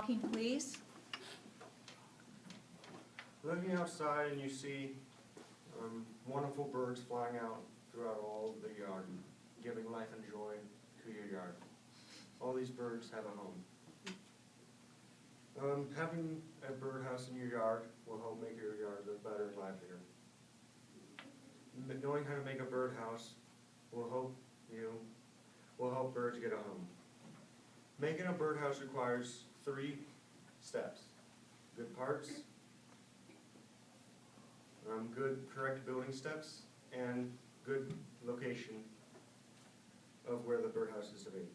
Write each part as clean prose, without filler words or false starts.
talking, please. Looking outside and you see wonderful birds flying out throughout all of the yard, giving life and joy to your yard. All these birds have a home. Having a birdhouse in your yard will help make your yard look better and livelier. Knowing how to make a birdhouse will help birds get a home. Making a birdhouse requires 3 steps: good parts, correct building steps, and good location of where the birdhouse is to be.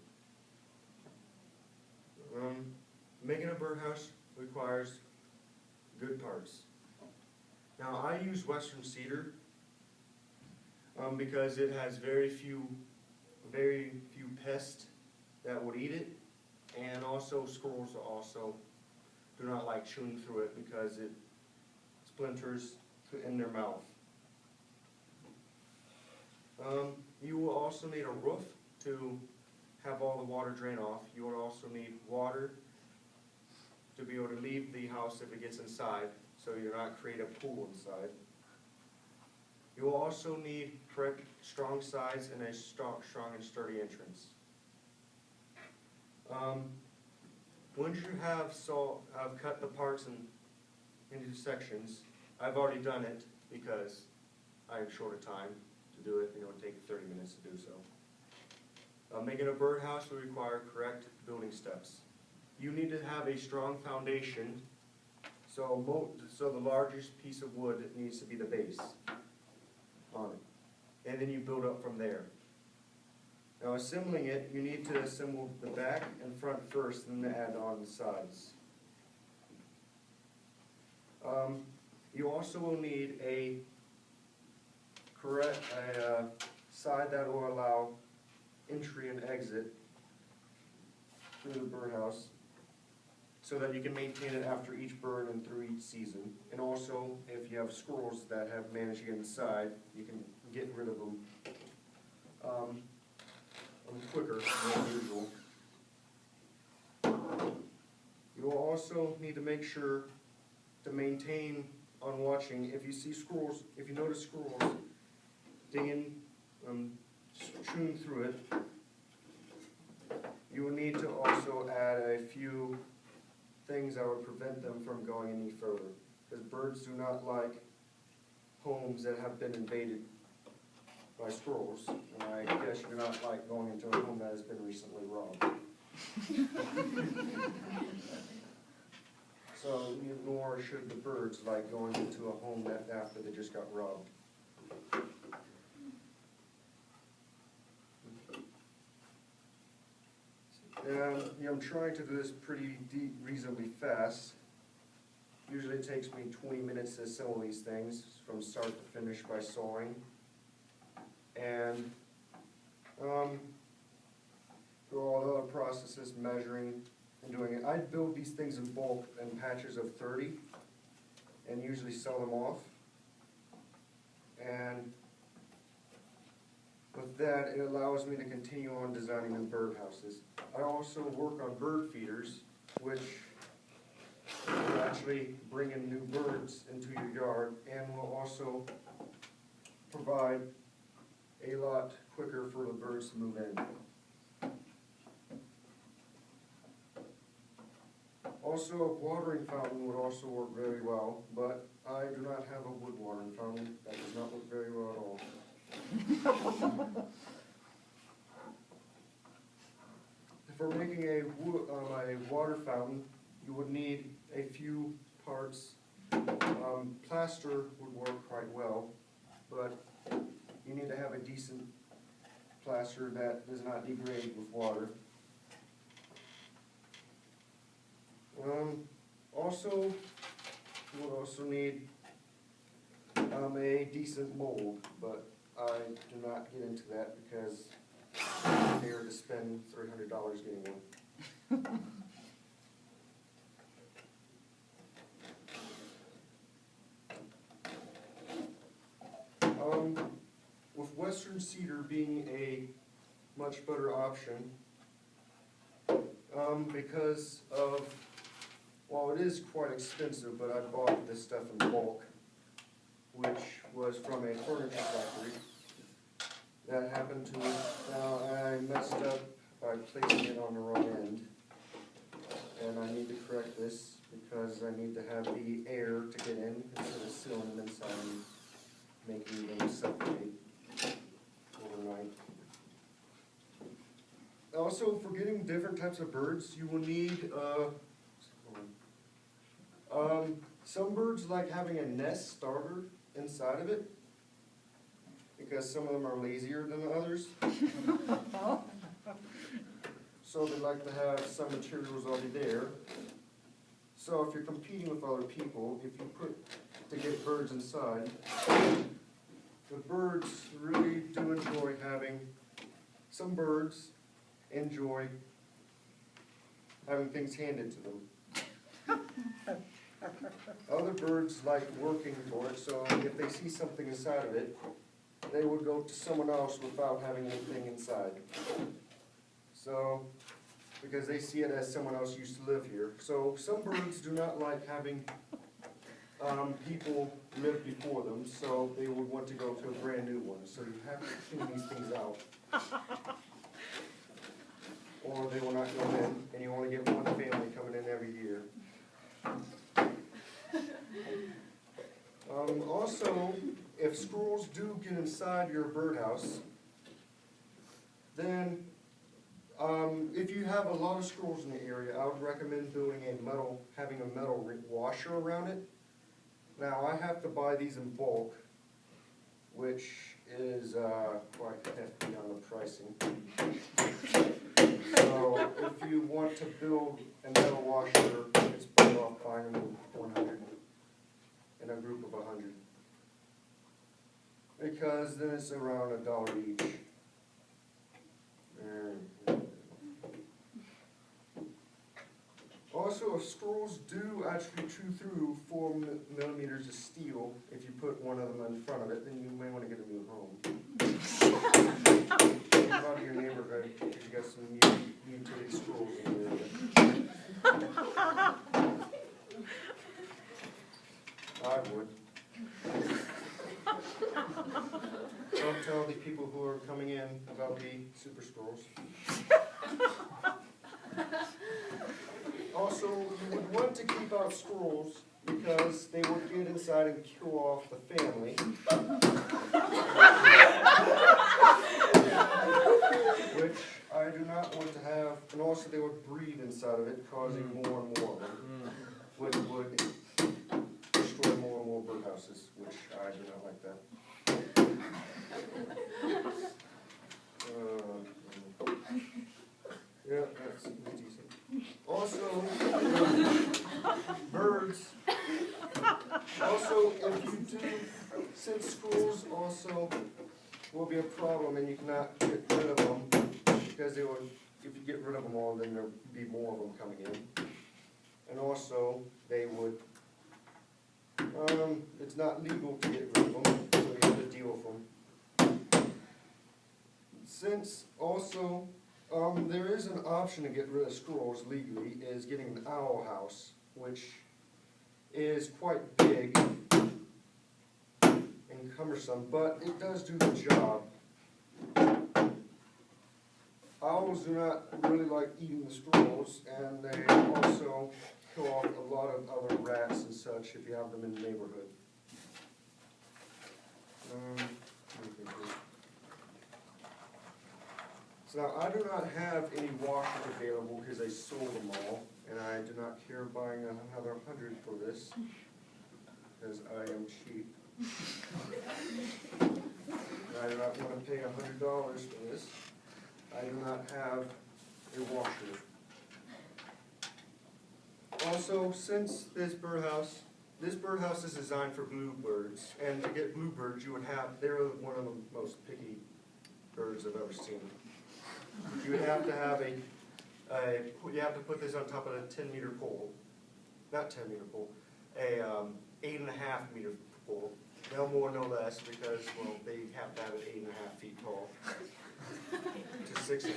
Making a birdhouse requires good parts. Now, I use Western cedar because it has very few pests that would eat it, and also squirrels also do not like chewing through it because it splinters in their mouth. You will also need a roof to have all the water drain off. You will also need water to be able to leave the house if it gets inside, so you're not create a pool inside. You will also need correct strong sides and a strong and sturdy entrance. Once you have cut the parts into sections, I've already done it because I am short of time to do it. It would take 30 minutes to do so. Making a birdhouse will require correct building steps. You need to have a strong foundation, so the largest piece of wood needs to be the base on it. And then you build up from there. Now, assembling it, you need to assemble the back and front first, and then add on the sides. You also will need a side that will allow entry and exit through the birdhouse, so that you can maintain it after each bird and through each season. And also, if you have squirrels that have managed to get inside, you can get rid of them quicker than usual. You will also need to make sure to maintain on watching. If you see squirrels, if you notice squirrels digging, chewing through it, you will need to also add a few things that would prevent them from going any further, because birds do not like homes that have been invaded by squirrels, and I guess you do not like going into a home that has been recently robbed. So, nor should the birds like going into a home that after they just got robbed. And I'm trying to do this reasonably fast. Usually it takes me 20 minutes to assemble these things from start to finish by sawing. And through all the other processes, measuring and doing it. I build these things in bulk in patches of 30 and usually sell them off. And with that, it allows me to continue on designing the birdhouses. I also work on bird feeders, which will actually bring in new birds into your yard and will also provide a lot quicker for the birds to move in. Also, a watering fountain would also work very well, but I do not have a wood watering fountain. That does not work very well at all. For making a water fountain, you would need a few parts. Plaster would work quite well, but you need to have a decent plaster that does not degrade with water. Also, you will also need a decent mold, but I do not get into that because I'm here to spend $300 getting one. With Western cedar being a much better option, because of So it is quite expensive, but I bought this stuff in bulk, which was from a furniture factory. That happened to, now I messed up by placing it on the wrong end. And I need to correct this because I need to have the air to get in instead of sealing them inside and making them suffocate overnight. Also, for getting different types of birds, you will need, some birds like having a nest starter inside of it, because some of them are lazier than others. So they like to have some materials already there. So if you're competing with other people, if you put to get birds inside, the birds really do enjoy having, some birds enjoy having things handed to them. Other birds like working for it, so if they see something inside of it, they would go to someone else without having anything inside. So, because they see it as someone else used to live here. So some birds do not like having people live before them, so they would want to go to a brand new one. So you have to clean these things out. Or they will not go in, and you only get one family coming in every year. Also, if squirrels do get inside your birdhouse, then if you have a lot of squirrels in the area, I would recommend doing having a metal washer around it. Now, I have to buy these in bulk, which is quite hefty on the pricing. So, if you want to build a metal washer, it's better off buying them 100 in a group of 100. Because then it's around $1 each. Also, if squirrels do actually chew through 4 millimeters of steel, if you put one of them in front of it, then you may want to get a new home. Think about your neighborhood, because you got some utility squirrels in there. I would. Don't tell the people who are coming in about the super squirrels. Also, you would want to keep out squirrels because they would get inside and kill off the family. Which I do not want to have, and also they would breed inside of it, causing more and more of them, which would destroy more and more birdhouses, which I do not like that. Yeah, that's decent. Also, birds. Also, if you do, since schools also will be a problem and you cannot get rid of them, because they would, if you get rid of them all, then there'll be more of them coming in. And also, they would, it's not legal to get rid of them, so you have to deal with them. Since also, there is an option to get rid of squirrels legally, is getting an owl house, which is quite big and cumbersome, but it does do the job. Owls do not really like eating the squirrels, and they also kill off a lot of other rats and such if you have them in the neighborhood. So now, I do not have any washers available because I sold them all, and I do not care buying another 100 for this, because I am cheap. I do not want to pay $100 for this. I do not have a washer. Also, since this birdhouse is designed for bluebirds, and to get bluebirds, they're one of the most picky birds I've ever seen. You would have to have you have to put this on top of a 10-meter pole, not 10-meter pole, a 8.5-meter pole, no more, no less, because, well, they have to have it 8.5 feet tall to 6.5.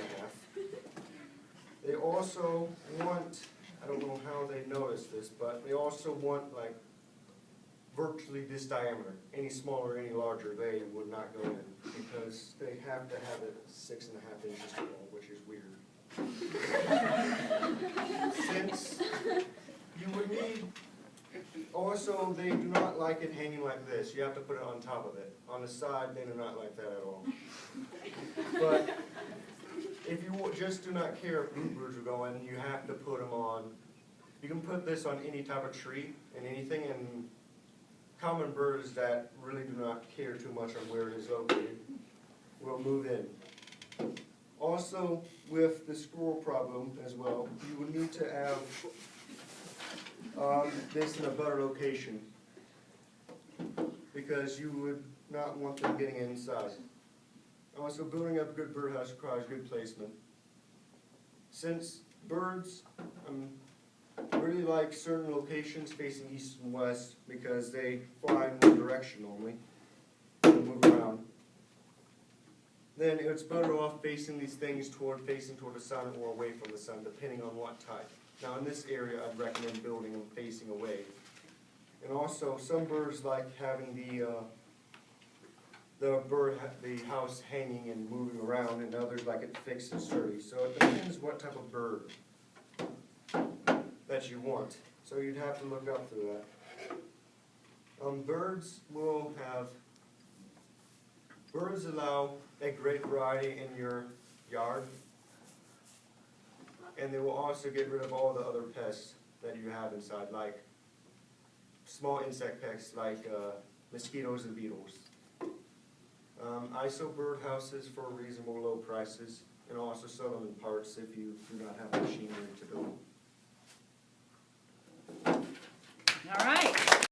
They also want I don't know how they noticed this, but they also want like virtually this diameter. Any smaller, any larger, they would not go in because they have to have it 6.5 inches tall, which is weird. Since you would need, also they do not like it hanging like this. You have to put it on top of it. On the side, they do not like that at all. But if you just do not care if bluebirds are going, you have to put them on. You can put this on any type of tree and anything, and common birds that really do not care too much on where it is located will move in. Also, with the squirrel problem as well, you would need to have this in a better location because you would not want them getting inside. Also, building up a good birdhouse requires good placement. Since birds really like certain locations facing east and west because they fly in one direction normally and move around, then it's better off facing these things facing toward the sun or away from the sun, depending on what type. Now in this area, I'd recommend building them facing away. And also, some birds like having the house hanging and moving around, and others like it fixed and sturdy. So it depends what type of bird that you want. So you'd have to look up through that. Birds allow a great variety in your yard, and they will also get rid of all the other pests that you have inside, like small insect pests like mosquitoes and beetles. I sell birdhouses for reasonable low prices, and also sell them in parts if you do not have machinery to build them. All right.